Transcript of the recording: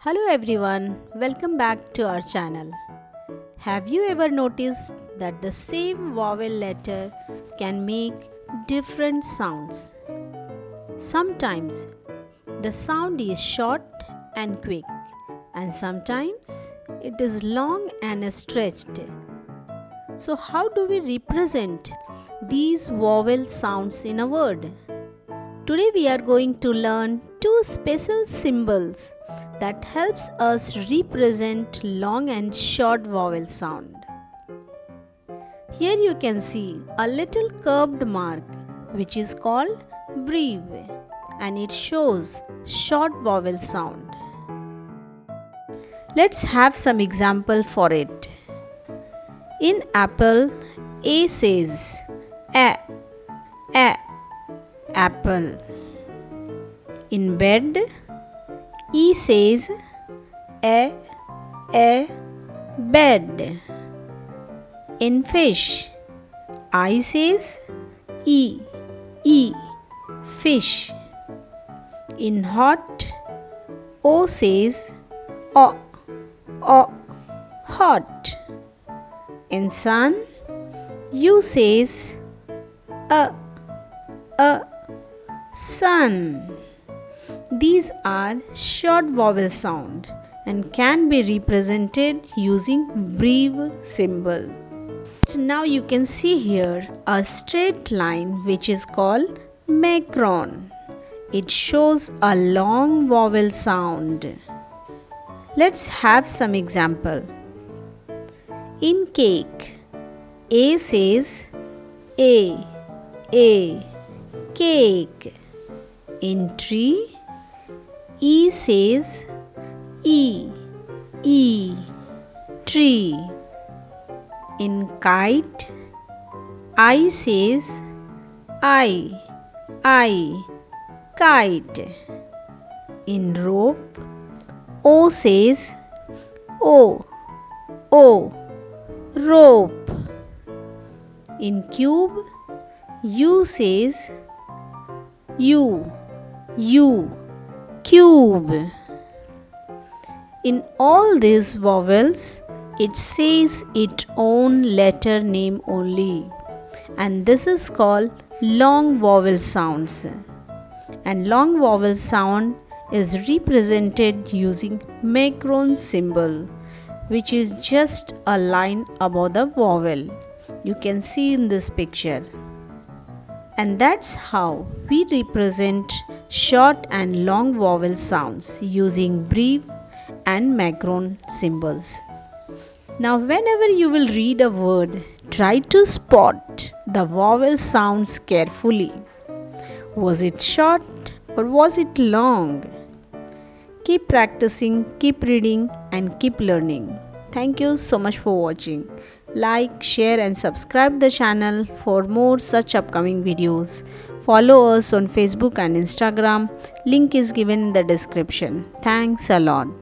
Hello everyone, welcome back to our channel. Have you ever noticed that the same vowel letter can make different sounds? Sometimes the sound is short and quick, and sometimes it is long and stretched. So how do we represent these vowel sounds in a word? Today we are going to learn two special symbols that helps us represent long and short vowel sound. Here you can see a little curved mark which is called breve, and it shows short vowel sound. Let's have some example for it. In apple, A says a, apple. In bed, E says a, bed. In fish, I says e, fish. In hot, O says o, hot. In sun, U says a, sun. These are short vowel sound and can be represented using breve symbol. So now you can see here a straight line which is called Macron. It shows a long vowel sound. Let's have some example. In cake, A says a, cake. In tree, E says e, tree. In kite, I says I, kite. In rope, O says o, rope. In cube, U says U, cube. In all these vowels, it says its own letter name only, and this is called long vowel sounds. And long vowel sound is represented using Macron symbol, which is just a line above the vowel. You can see in this picture. And that's how we represent short and long vowel sounds using breve and Macron symbols. Now whenever you will read a word, try to spot the vowel sounds carefully. Was it short or was it long? Keep practicing, keep reading and keep learning. Thank you so much for watching. Like, share and subscribe the channel for more such upcoming videos. Follow us on Facebook and Instagram. Link is given in the description. Thanks a lot.